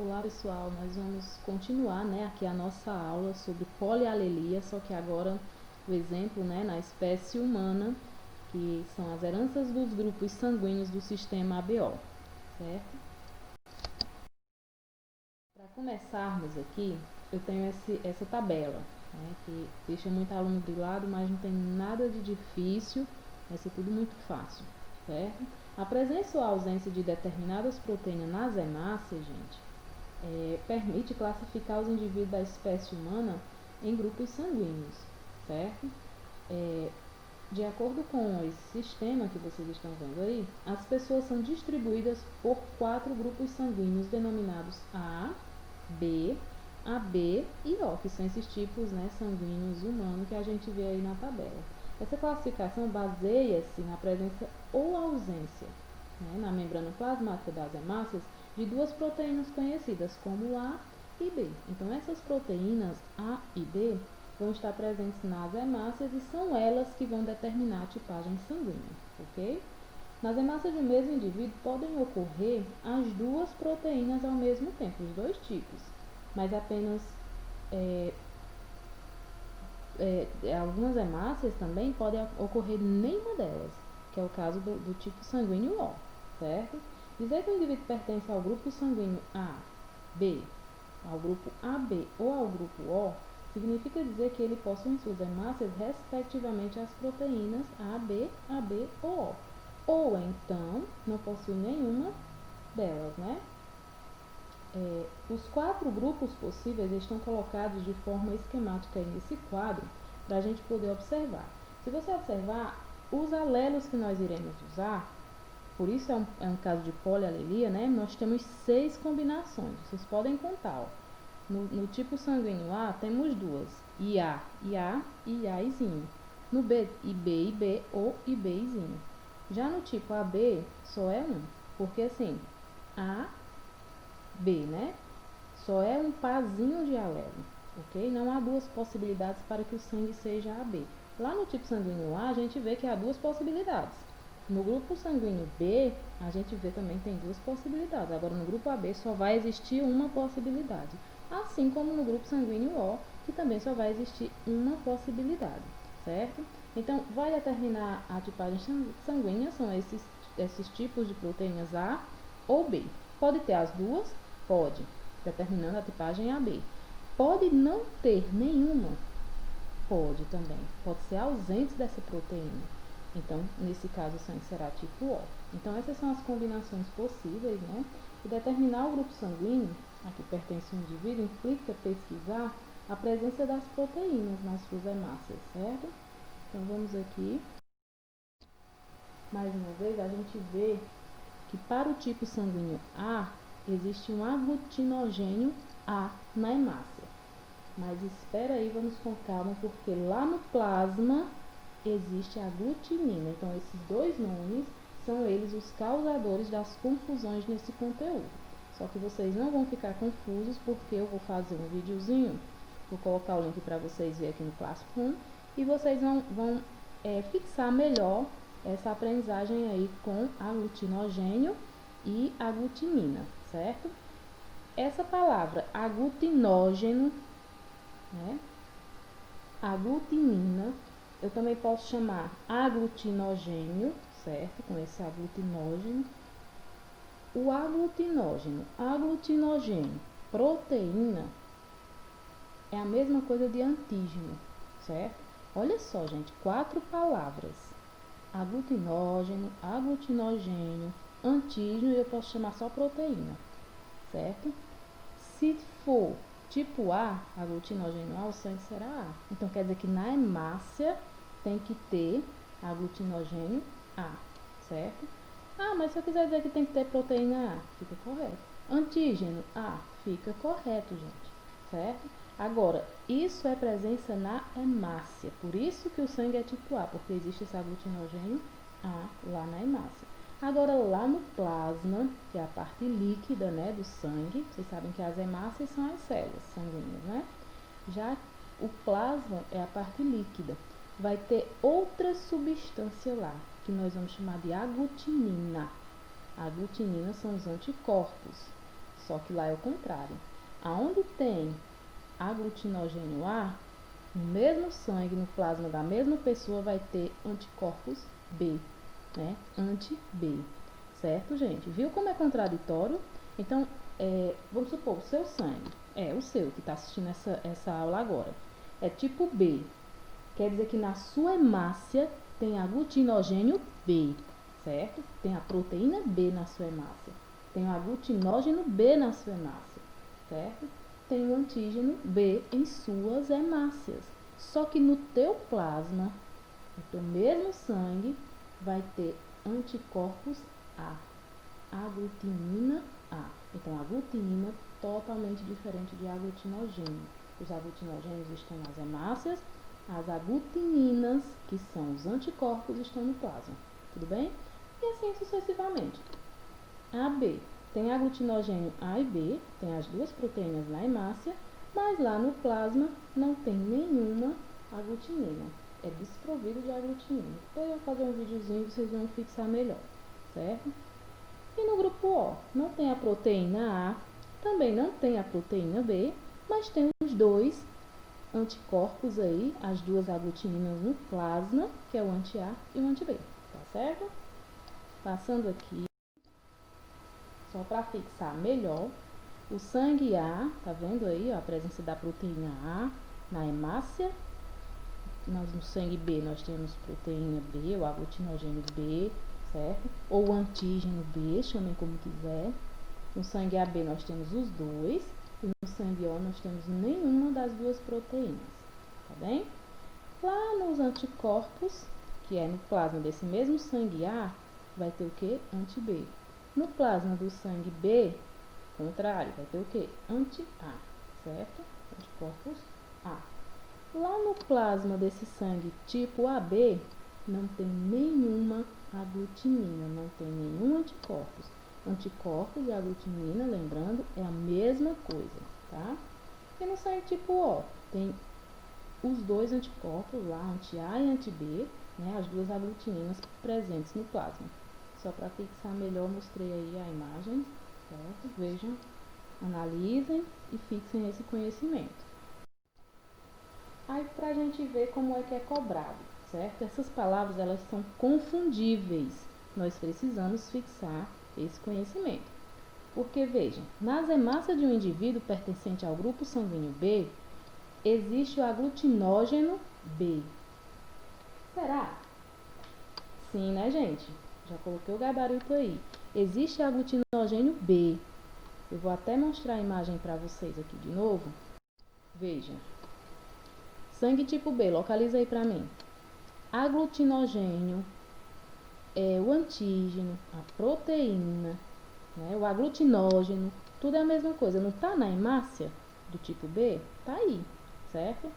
Olá pessoal, nós vamos continuar, aqui a nossa aula sobre polialelia, só que agora o exemplo, na espécie humana, que são as heranças dos grupos sanguíneos do sistema ABO, certo? Para começarmos aqui, eu tenho essa tabela, que deixa muito aluno de lado, mas não tem nada de difícil, vai ser tudo muito fácil, certo? A presença ou ausência de determinadas proteínas nas hemácias, gente, permite classificar os indivíduos da espécie humana em grupos sanguíneos, certo? De acordo com esse sistema que vocês estão vendo aí, as pessoas são distribuídas por 4 grupos sanguíneos denominados A, B, AB e O, que são esses tipos sanguíneos humanos que a gente vê aí na tabela. Essa classificação baseia-se na presença ou ausência, na membrana plasmática das hemácias, de duas proteínas conhecidas como A e B. Então, essas proteínas A e B vão estar presentes nas hemácias e são elas que vão determinar a tipagem sanguínea, ok? Nas hemácias do mesmo indivíduo podem ocorrer as duas proteínas ao mesmo tempo, os dois tipos, mas apenas algumas hemácias também podem ocorrer nenhuma delas, que é o caso do tipo sanguíneo O, certo? Dizer que o indivíduo pertence ao grupo sanguíneo A, B, ao grupo AB ou ao grupo O significa dizer que ele possui em suas hemácias respectivamente as proteínas AB, AB ou O. Ou então não possui nenhuma delas, Os 4 grupos possíveis estão colocados de forma esquemática aí nesse quadro para a gente poder observar. Se você observar, os alelos que nós iremos usar, por isso é um caso de polialelia, nós temos 6 combinações. Vocês podem contar, No tipo sanguíneo A temos duas, IA e A e Izinho. No B, IB e B ou IB e Zinho. Já no tipo AB só é um, porque assim, A, B, só é um parzinho de alelo, ok? Não há duas possibilidades para que o sangue seja AB. Lá no tipo sanguíneo A, a gente vê que há duas possibilidades. No grupo sanguíneo B, a gente vê também que tem duas possibilidades. Agora, no grupo AB, só vai existir uma possibilidade. Assim como no grupo sanguíneo O, que também só vai existir uma possibilidade, certo? Então, vai determinar a tipagem sanguínea, são esses tipos de proteínas A ou B. Pode ter as duas? Pode, determinando a tipagem AB. Pode não ter nenhuma? Pode também. Pode ser ausente dessa proteína. Então, nesse caso, o sangue será tipo O. Então, essas são as combinações possíveis, E determinar o grupo sanguíneo a que pertence o indivíduo implica pesquisar a presença das proteínas nas suas hemácias, certo? Então, vamos aqui. Mais uma vez, a gente vê que para o tipo sanguíneo A, existe um aglutinogênio A na hemácia. Mas espera aí, vamos com calma, porque lá no plasma existe a glutinina. Então, esses dois nomes são eles os causadores das confusões nesse conteúdo. Só que vocês não vão ficar confusos, porque eu vou fazer um videozinho, vou colocar o link para vocês verem aqui no Classroom, e vocês vão fixar melhor essa aprendizagem aí com aglutinogênio e a glutinina, certo? Essa palavra aglutinógeno, aglutinina, eu também posso chamar aglutinogênio, certo? Com esse aglutinógeno. O aglutinogênio, proteína, é a mesma coisa de antígeno, certo? Olha só, gente, 4 palavras. Aglutinógeno, aglutinogênio, antígeno, e eu posso chamar só proteína, certo? Se for tipo A, aglutinogênio A, o sangue será A. Então, quer dizer que na hemácia tem que ter aglutinogênio A, certo? Ah, mas se eu quiser dizer que tem que ter proteína A, fica correto. Antígeno A, fica correto, gente, certo? Agora, isso é presença na hemácia, por isso que o sangue é tipo A, porque existe esse aglutinogênio A lá na hemácia. Agora, lá no plasma, que é a parte líquida, do sangue, vocês sabem que as hemácias são as células sanguíneas, Já o plasma é a parte líquida. Vai ter outra substância lá, que nós vamos chamar de aglutinina. A aglutinina são os anticorpos. só que lá é o contrário. Aonde tem aglutinogênio A, no mesmo sangue, no plasma da mesma pessoa, vai ter anticorpos B, né? Anti-B, certo, gente? Viu como é contraditório? Então, vamos supor, o seu sangue, o seu que está assistindo essa aula agora, é tipo B, quer dizer que na sua hemácia tem aglutinogênio B, certo? Tem a proteína B na sua hemácia, tem o aglutinógeno B na sua hemácia, certo? Tem o antígeno B em suas hemácias. Só que no teu plasma, no teu mesmo sangue, vai ter anticorpos A, aglutinina A. Então, a aglutinina totalmente diferente de aglutinogênio. Os aglutinogênios estão nas hemácias, as aglutininas, que são os anticorpos, estão no plasma. Tudo bem? E assim sucessivamente. AB tem aglutinogênio A e B, tem as duas proteínas na hemácia, mas lá no plasma não tem nenhuma aglutinina. É desprovido de aglutinina. Depois eu vou fazer um videozinho e vocês vão fixar melhor, certo? E no grupo O, não tem a proteína A, também não tem a proteína B, mas tem os dois anticorpos aí, as duas aglutininas no plasma, que é o anti-A e o anti-B, tá certo? Passando aqui, só para fixar melhor, o sangue A, tá vendo aí ó, a presença da proteína A na hemácia. No sangue B nós temos proteína B, o aglutinogênio B, certo? Ou o antígeno B, chamem como quiser. No sangue AB nós temos os dois, e no sangue O nós temos nenhuma das duas proteínas, tá bem? Lá nos anticorpos, que é no plasma desse mesmo sangue A, vai ter o que? Anti-B. No plasma do sangue B, contrário, vai ter o que? Anti-A, certo? Anticorpos A. Lá no plasma desse sangue tipo AB, não tem nenhuma aglutinina, não tem nenhum anticorpos. Anticorpos e aglutinina, lembrando, é a mesma coisa, tá? E no sangue tipo O, tem os dois anticorpos lá, anti-A e anti-B, né? As duas aglutininas presentes no plasma. Só para fixar melhor, mostrei aí a imagem, certo? Vejam, analisem e fixem esse conhecimento. Aí, para a gente ver como é que é cobrado, certo? Essas palavras, elas são confundíveis. Nós precisamos fixar esse conhecimento. Porque, vejam, nas hemácias de um indivíduo pertencente ao grupo sanguíneo B, existe o aglutinógeno B. Será? Sim, né, gente? Já coloquei o gabarito aí. Existe aglutinogênio B. Eu vou até mostrar a imagem para vocês aqui de novo. Veja. Sangue tipo B, localiza aí para mim. Aglutinogênio é o antígeno, a proteína, né? O aglutinógeno, tudo é a mesma coisa. Não está na hemácia do tipo B? Tá aí, certo?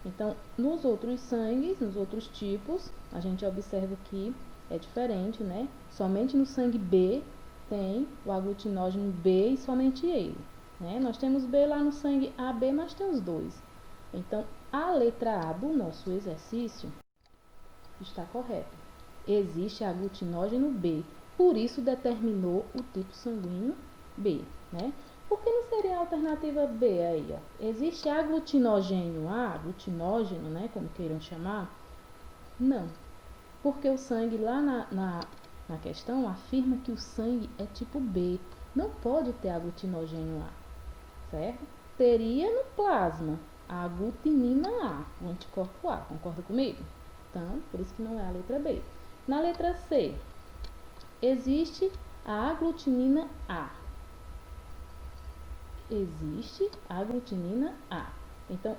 Então, nos outros sangues, nos outros tipos, a gente observa que é diferente, né? Somente no sangue B tem o aglutinógeno B e somente ele, né? Nós temos B lá no sangue AB, mas tem os dois. Então, a letra A do nosso exercício está correta. Existe aglutinógeno B, por isso determinou o tipo sanguíneo B, né? Por que não seria a alternativa B aí, ó? Existe aglutinogênio A, aglutinógeno, né, como queiram chamar? Não, porque o sangue lá na questão afirma que o sangue é tipo B, não pode ter aglutinogênio A, certo? Teria no plasma a aglutinina A, o anticorpo A, concorda comigo? Então, por isso que não é a letra B. Na letra C, existe a aglutinina A. Existe a aglutinina A. Então,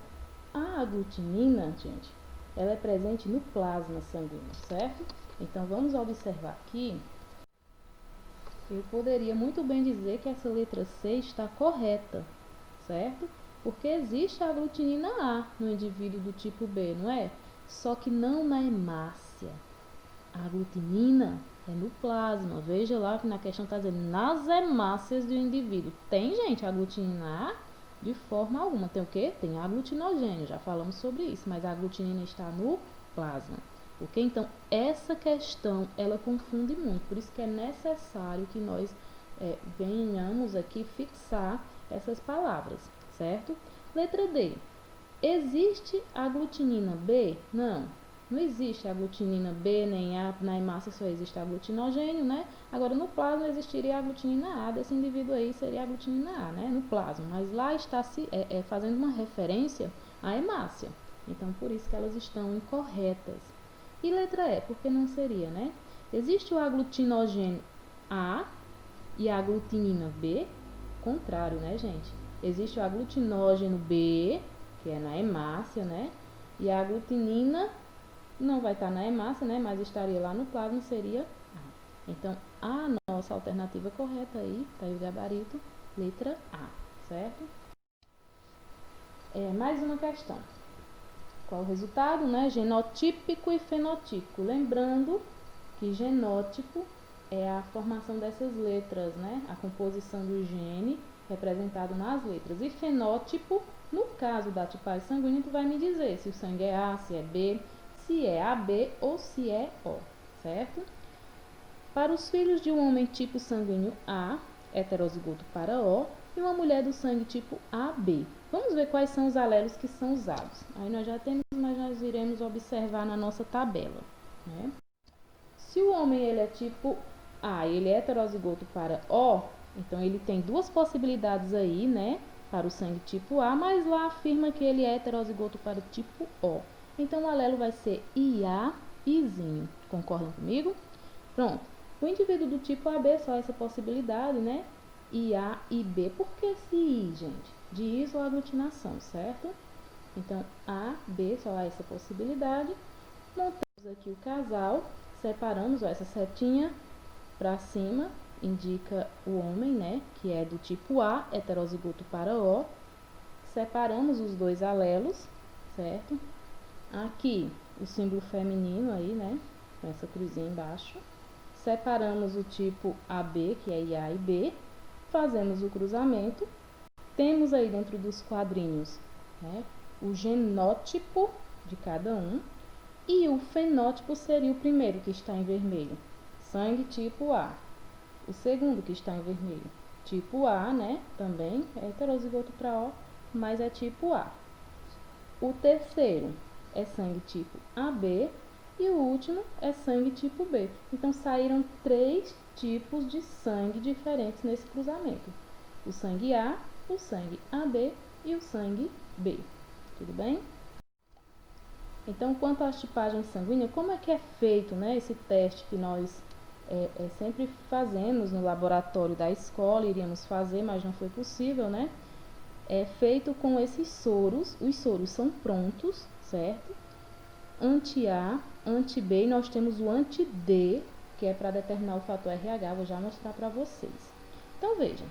a aglutinina, gente, ela é presente no plasma sanguíneo, certo? Então, vamos observar aqui. Eu poderia muito bem dizer que essa letra C está correta, certo? Porque existe a aglutinina A no indivíduo do tipo B, não é? Só que não na hemácia. A aglutinina é no plasma. Veja lá que na questão está dizendo nas hemácias do indivíduo. Tem, gente, aglutinina A? De forma alguma. Tem o quê? Tem aglutinogênio. Já falamos sobre isso. Mas a aglutinina está no plasma. Ok? Então, essa questão, ela confunde muito. Por isso que é necessário que nós venhamos aqui fixar essas palavras, certo? Letra D. Existe aglutinina B? Não, não existe aglutinina B nem A. Na hemácia só existe aglutinogênio, né? Agora, no plasma existiria aglutinina A. Desse indivíduo aí seria aglutinina A, né? No plasma. Mas lá está fazendo uma referência à hemácia. Então, por isso que elas estão incorretas. E letra E, por que não seria, né? Existe o aglutinogênio A e a aglutinina B? Contrário, né, gente? Existe o aglutinógeno B, que é na hemácia, né? E a aglutinina não vai estar na hemácia, né? Mas estaria lá no plasma, seria A. Então, a nossa alternativa correta aí, tá aí o gabarito, letra A, certo? Mais uma questão. Qual o resultado, né? Genotípico e fenotípico. Lembrando que genótipo é a formação dessas letras, né? A composição do gene representado nas letras. E fenótipo, no caso da tipagem sanguínea, tu vai me dizer se o sangue é A, se é B, se é AB ou se é O, certo? Para os filhos de um homem tipo sanguíneo A, heterozigoto para O, e uma mulher do sangue tipo AB. Vamos ver quais são os alelos que são usados. Aí nós já temos, mas nós iremos observar na nossa tabela, né? Se o homem ele é tipo A, ele é heterozigoto para O, então ele tem duas possibilidades aí, né, para o sangue tipo A, mas lá afirma que ele é heterozigoto para o tipo O. Então o alelo vai ser IA, Izinho. Concordam comigo? Pronto. O indivíduo do tipo AB só essa possibilidade, né? IA e B. Por que esse I, gente? De isoaglutinação, certo? Então, A, B só há essa possibilidade. Montamos aqui o casal. Separamos, ó, essa setinha para cima indica o homem, né, que é do tipo A, heterozigoto para O. Separamos os dois alelos, certo? Aqui o símbolo feminino aí, né, com essa cruzinha embaixo. Separamos o tipo AB, que é IA e B. Fazemos o cruzamento. Temos aí dentro dos quadrinhos, né, o genótipo de cada um. E o fenótipo seria o primeiro que está em vermelho, sangue tipo A. O segundo que está em vermelho, tipo A, né? Também é heterozigoto para O, mas é tipo A. O terceiro é sangue tipo AB e o último é sangue tipo B. Então saíram 3 tipos de sangue diferentes nesse cruzamento: o sangue A, o sangue AB e o sangue B. Tudo bem? Então, quanto às tipagens sanguíneas, como é que é feito, né, esse teste que nós sempre fazemos no laboratório da escola, iríamos fazer, mas não foi possível, né? É feito com esses soros. Os soros são prontos, certo? Anti-A, anti-B, e nós temos o anti-D, que é para determinar o fator RH, vou já mostrar para vocês. Então, vejam,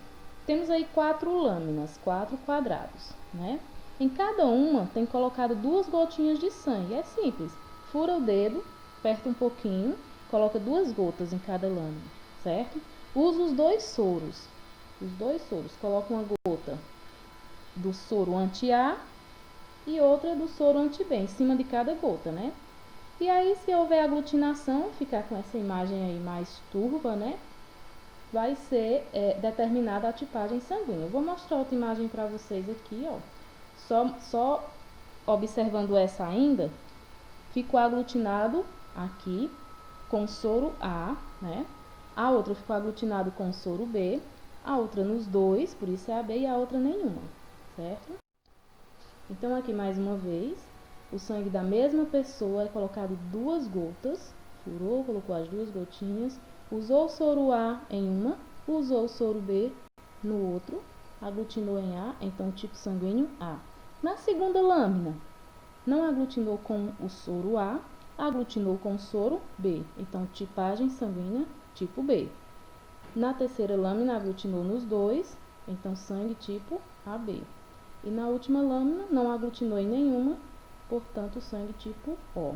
temos aí 4 lâminas, 4 quadrados, né? Em cada uma tem colocado 2 gotinhas de sangue. É simples. Fura o dedo, aperta um pouquinho, coloca 2 gotas em cada lâmina, certo? Usa os 2 soros. Os 2 soros. Coloca uma gota do soro anti-A e outra do soro anti-B em cima de cada gota, né? E aí, se houver aglutinação, ficar com essa imagem aí mais turva, né? Vai ser determinada a tipagem sanguínea. Eu vou mostrar outra imagem para vocês aqui, ó. Só observando essa ainda, ficou aglutinado aqui com soro A, né? A outra ficou aglutinado com soro B, a outra nos 2, por isso é AB, e a outra nenhuma, certo? Então, aqui mais uma vez, o sangue da mesma pessoa é colocado 2 gotas, furou, colocou as 2 gotinhas, usou o soro A em uma, usou o soro B no outro, aglutinou em A, então tipo sanguíneo A. Na segunda lâmina, não aglutinou com o soro A, aglutinou com o soro B, então tipagem sanguínea tipo B. Na terceira lâmina, aglutinou nos 2, então sangue tipo AB. E na última lâmina, não aglutinou em nenhuma, portanto sangue tipo O.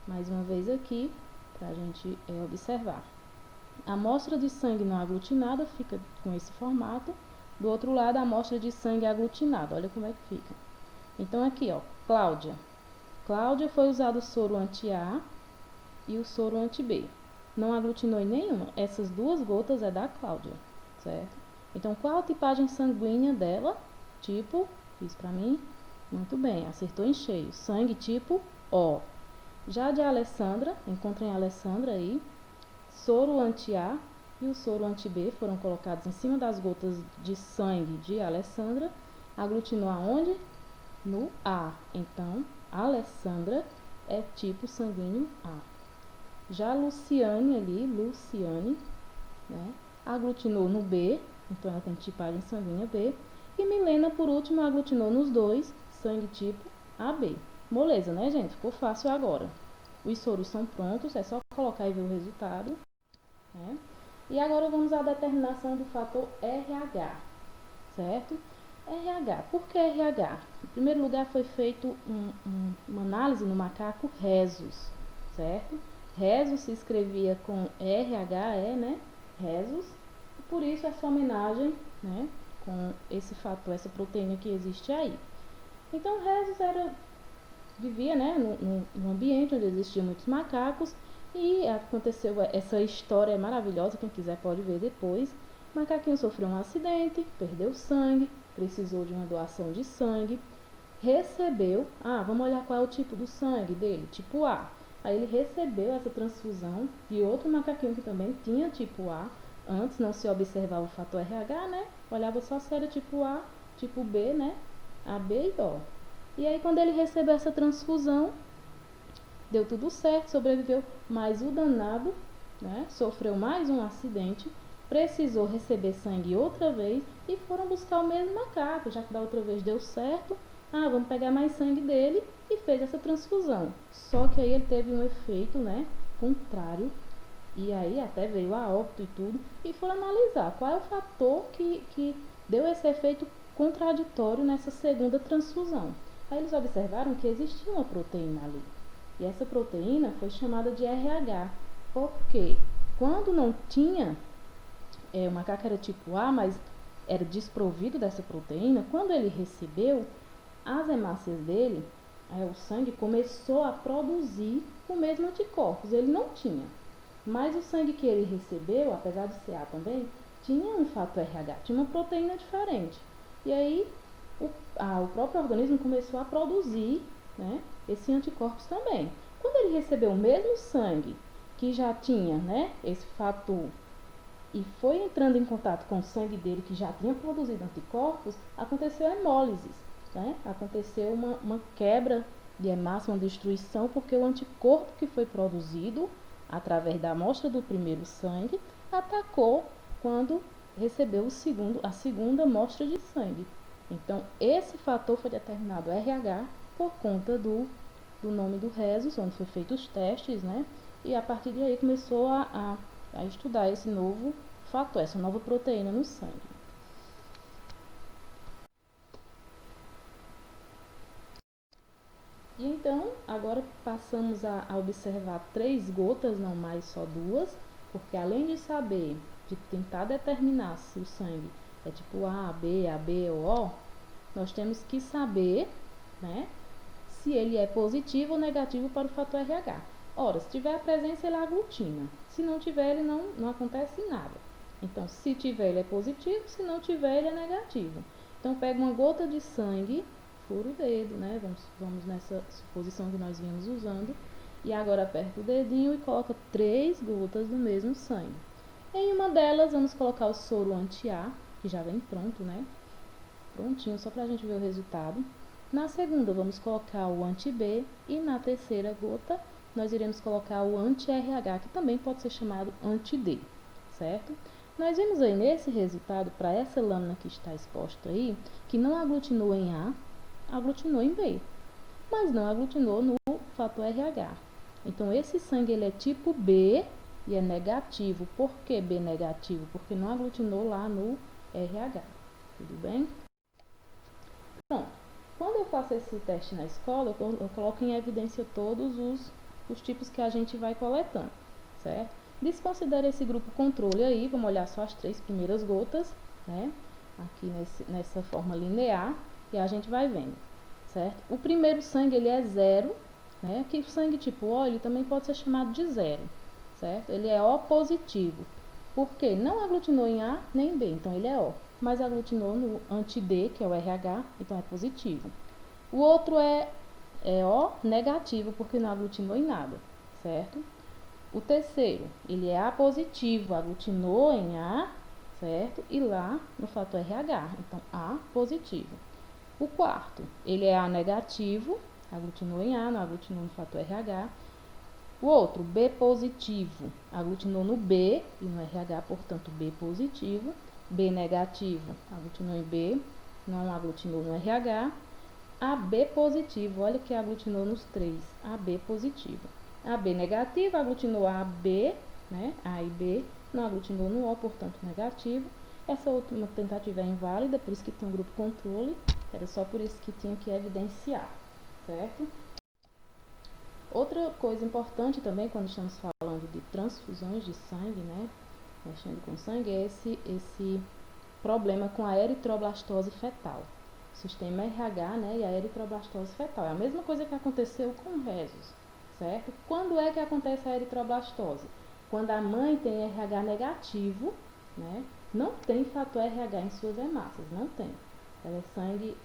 Mais uma vez aqui, para a gente observar. A amostra de sangue não aglutinada fica com esse formato. Do outro lado, a amostra de sangue aglutinada. Olha como é que fica. Então, aqui, ó, Cláudia. Cláudia foi usado o soro anti-A e o soro anti-B. não aglutinou em nenhuma. Essas duas gotas é da Cláudia, certo? Então, qual a tipagem sanguínea dela? Tipo, fiz pra mim. Muito bem, acertou em cheio. Sangue tipo O. Já de Alessandra, encontrem a Alessandra aí. Soro anti-A e o soro anti-B foram colocados em cima das gotas de sangue de Alessandra. Aglutinou aonde? No A. Então, Alessandra é tipo sanguíneo A. Já Luciane ali, Luciane, né, aglutinou no B, então ela tem tipagem sanguínea B. E Milena, por último, aglutinou nos dois, sangue tipo AB. Moleza, né, gente? Ficou fácil agora. Os soros são prontos, é só colocar e ver o resultado. Né? E agora vamos à determinação do fator RH, certo? RH, por que RH? Em primeiro lugar foi feito uma análise no macaco Rhesus, certo? Rhesus se escrevia com RHE, né? Rhesus, e por isso essa homenagem, né? Com esse fator, essa proteína que existe aí. Então Rhesus vivia, né? Num ambiente onde existiam muitos macacos e aconteceu essa história maravilhosa, quem quiser pode ver depois. O macaquinho sofreu um acidente, perdeu sangue, precisou de uma doação de sangue, recebeu, vamos olhar qual é o tipo do sangue dele, tipo A. Aí ele recebeu essa transfusão de outro macaquinho que também tinha tipo A. Antes não se observava o fator RH, né? Olhava só se era tipo A, tipo B, né? A, B e O. E aí quando ele recebeu essa transfusão, deu tudo certo, sobreviveu, mas o danado, né, sofreu mais um acidente, precisou receber sangue outra vez e foram buscar o mesmo macaco, já que da outra vez deu certo, vamos pegar mais sangue dele e fez essa transfusão. Só que aí ele teve um efeito, né, contrário, e aí até veio a óbito e tudo, e foram analisar qual é o fator que deu esse efeito contraditório nessa segunda transfusão. Aí eles observaram que existia uma proteína ali. E essa proteína foi chamada de RH, porque quando não tinha, o macaco era tipo A, mas era desprovido dessa proteína, quando ele recebeu, as hemácias dele, o sangue começou a produzir o mesmo anticorpos, ele não tinha. Mas o sangue que ele recebeu, apesar de ser A também, tinha um fator RH, tinha uma proteína diferente. E aí o próprio organismo começou a produzir, né, esse anticorpos também. Quando ele recebeu o mesmo sangue que já tinha, né, esse fator e foi entrando em contato com o sangue dele que já tinha produzido anticorpos, aconteceu a hemólise, né? Aconteceu uma quebra de hemácia, uma destruição, porque o anticorpo que foi produzido através da amostra do primeiro sangue atacou quando recebeu a segunda amostra de sangue. Então, esse fator foi determinado RH por conta do nome do Rhesus, onde foi feitos os testes, né? E a partir daí começou a estudar esse novo fator, essa nova proteína no sangue. E então, agora passamos a observar 3 gotas, não mais só 2, porque além de saber, de tentar determinar se o sangue é tipo A, B, AB ou O, nós temos que saber, né, se ele é positivo ou negativo para o fator RH. Ora, se tiver a presença, ele aglutina. Se não tiver, ele não acontece nada. Então, se tiver, ele é positivo. Se não tiver, ele é negativo. Então, pega uma gota de sangue, fura o dedo, né? Vamos nessa suposição que nós vínhamos usando. E agora aperta o dedinho e coloca 3 gotas do mesmo sangue. Em uma delas, vamos colocar o soro anti-A, que já vem pronto, né? Prontinho, só pra gente ver o resultado. Na segunda, vamos colocar o anti-B e na terceira gota, nós iremos colocar o anti-RH, que também pode ser chamado anti-D, certo? Nós vemos aí nesse resultado, para essa lâmina que está exposta aí, que não aglutinou em A, aglutinou em B, mas não aglutinou no fator RH. Então, esse sangue ele é tipo B e é negativo. Por que B negativo? Porque não aglutinou lá no RH. Tudo bem? Bom, quando eu faço esse teste na escola, eu coloco em evidência todos os tipos que a gente vai coletando, certo? Desconsidere esse grupo controle aí, vamos olhar só as 3 primeiras gotas, né? Aqui nessa forma linear, e a gente vai vendo, certo? O primeiro sangue, ele é 0, né? Que o sangue tipo O, ele também pode ser chamado de 0, certo? Ele é O positivo. Por quê? Não aglutinou em A nem em B, então ele é O. Mas aglutinou no anti-D, que é o RH, então é positivo. O outro é O negativo, porque não aglutinou em nada, certo? O terceiro, ele é A positivo, aglutinou em A, certo? E lá no fator RH, então A positivo. O quarto, ele é A negativo, aglutinou em A, não aglutinou no fator RH. O outro, B positivo, aglutinou no B e no RH, portanto B positivo. B negativo, aglutinou em B, não aglutinou no RH. AB positivo, olha que aglutinou nos três, AB positivo. AB negativo, aglutinou AB, né? A e B, não aglutinou no O, portanto negativo. Essa última tentativa é inválida, por isso que tem um grupo controle, era só por isso que tinha que evidenciar, certo? Outra coisa importante também, quando estamos falando de transfusões de sangue, né? Mexendo com sangue, é esse problema com a eritroblastose fetal. Sistema RH, né, e a eritroblastose fetal. É a mesma coisa que aconteceu com o Rhesus, certo? Quando é que acontece a eritroblastose? Quando a mãe tem RH negativo, né, não tem fator RH em suas hemácias, não tem. Ela é sangue,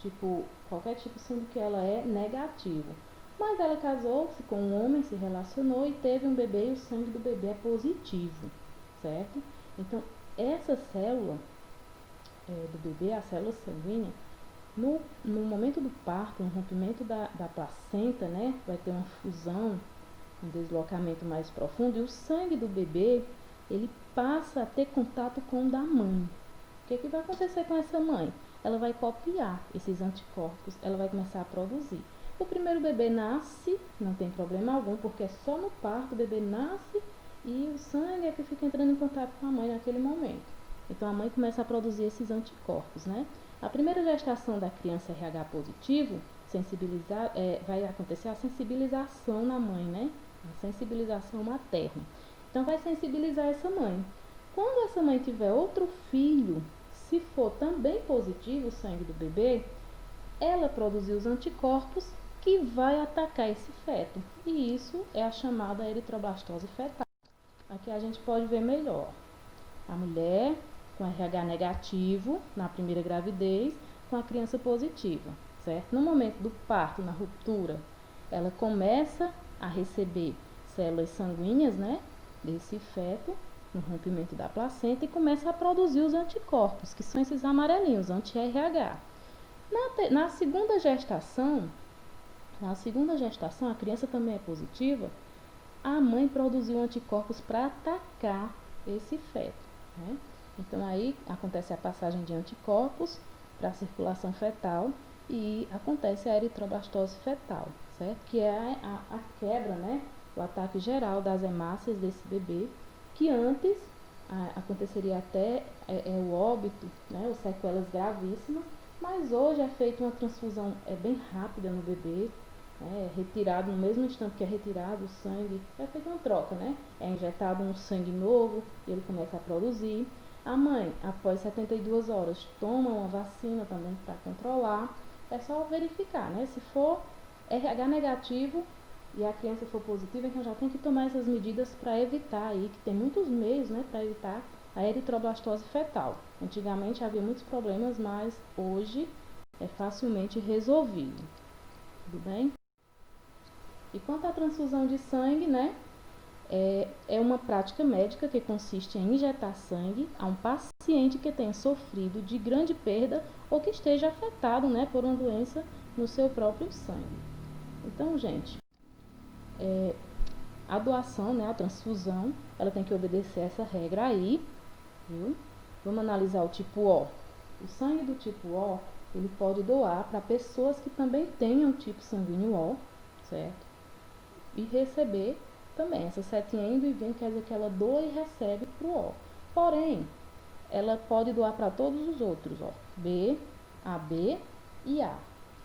tipo, qualquer tipo, sendo que ela é negativo. Mas ela casou-se com um homem, se relacionou e teve um bebê e o sangue do bebê é positivo, certo? Então, essa célula do bebê, a célula sanguínea, no momento do parto, no rompimento da placenta, né, vai ter uma fusão, um deslocamento mais profundo e o sangue do bebê, ele passa a ter contato com o da mãe. O que vai acontecer com essa mãe? Ela vai copiar esses anticorpos, ela vai começar a produzir. O primeiro bebê nasce, não tem problema algum, porque é só no parto o bebê nasce e o sangue é que fica entrando em contato com a mãe naquele momento. Então a mãe começa a produzir esses anticorpos, né? A primeira gestação da criança RH positivo, vai acontecer a sensibilização na mãe, né? A sensibilização materna. Então vai sensibilizar essa mãe. Quando essa mãe tiver outro filho, se for também positivo o sangue do bebê, ela produzir os anticorpos que vai atacar esse feto. E isso é a chamada eritroblastose fetal. Aqui a gente pode ver melhor. A mulher com RH negativo na primeira gravidez, com a criança positiva, certo? No momento do parto, na ruptura, ela começa a receber células sanguíneas, né, desse feto, no rompimento da placenta, e começa a produzir os anticorpos, que são esses amarelinhos, anti-RH. Na segunda gestação, a criança também é positiva, a mãe produziu anticorpos para atacar esse feto, né? Então aí acontece a passagem de anticorpos para a circulação fetal e acontece a eritroblastose fetal, certo? Que é a quebra, né? O ataque geral das hemácias desse bebê, que antes aconteceria até o óbito, né? Ou sequelas gravíssimas, mas hoje é feita uma transfusão bem rápida no bebê, retirado no mesmo instante que é retirado o sangue, é feita uma troca, né? É injetado um sangue novo e ele começa a produzir. A mãe, após 72 horas, toma uma vacina também para controlar. É só verificar, né? Se for RH negativo e a criança for positiva, então já tem que tomar essas medidas para evitar aí, que tem muitos meios, né, para evitar a eritroblastose fetal. Antigamente havia muitos problemas, mas hoje é facilmente resolvido. Tudo bem? E quanto à transfusão de sangue, né? É uma prática médica que consiste em injetar sangue a um paciente que tenha sofrido de grande perda ou que esteja afetado, né, por uma doença no seu próprio sangue. Então, gente, a doação, né, a transfusão, ela tem que obedecer essa regra aí, viu? Vamos analisar o tipo O. O sangue do tipo O, ele pode doar para pessoas que também tenham tipo sanguíneo O, certo? E receber também. Essa setinha indo e vindo quer dizer que ela doa e recebe para o O. Porém, ela pode doar para todos os outros, ó, B, AB e A.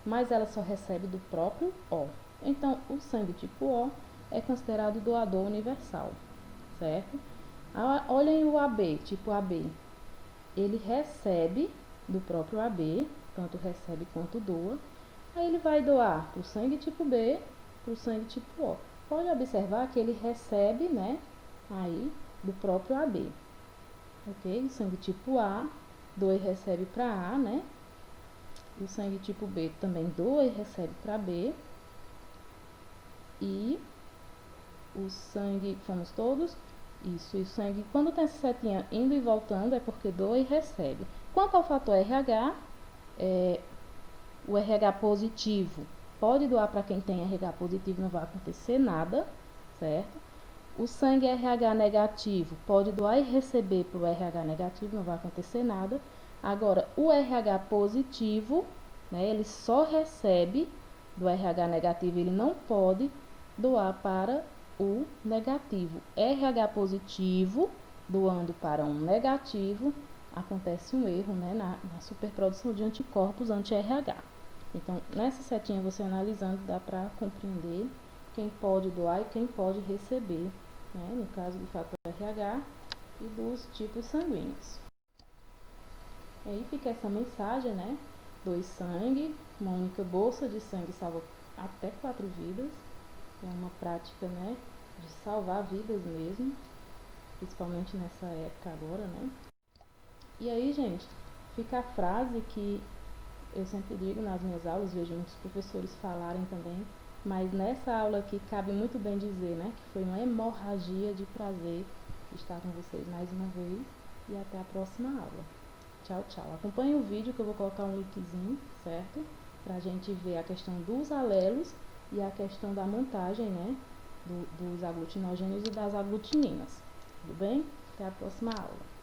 Mas ela só recebe do próprio O. Então, o sangue tipo O é considerado doador universal, certo? Olhem o AB, tipo AB. Ele recebe do próprio AB, tanto recebe quanto doa. Aí ele vai doar para o sangue tipo B, para o sangue tipo O. Pode observar que ele recebe, né, aí do próprio AB, ok? O sangue tipo A doa e recebe para A, né? O sangue tipo B também doa e recebe para B. E o sangue, fomos todos? Isso, e o sangue, quando tem essa setinha indo e voltando, é porque doa e recebe. Quanto ao fator RH, o RH positivo pode doar para quem tem RH positivo, não vai acontecer nada, certo? O sangue RH negativo pode doar e receber para o RH negativo, não vai acontecer nada. Agora, o RH positivo, né, ele só recebe do RH negativo, ele não pode doar para o negativo. RH positivo doando para um negativo, acontece um erro, né, na superprodução de anticorpos anti-RH. Então, nessa setinha você analisando, dá para compreender quem pode doar e quem pode receber, né, no caso do fator RH e dos tipos sanguíneos. E aí fica essa mensagem, né? Doe sangue, uma única bolsa de sangue salva até 4 vidas. É uma prática, né, de salvar vidas mesmo, principalmente nessa época agora, né? E aí, gente, fica a frase que eu sempre digo nas minhas aulas, vejo muitos professores falarem também, mas nessa aula aqui cabe muito bem dizer, né, que foi uma hemorragia de prazer estar com vocês mais uma vez e até a próxima aula. Tchau, tchau. Acompanhe o vídeo que eu vou colocar um linkzinho, certo? Pra gente ver a questão dos alelos e a questão da montagem, né, dos aglutinogênios e das aglutininas. Tudo bem? Até a próxima aula.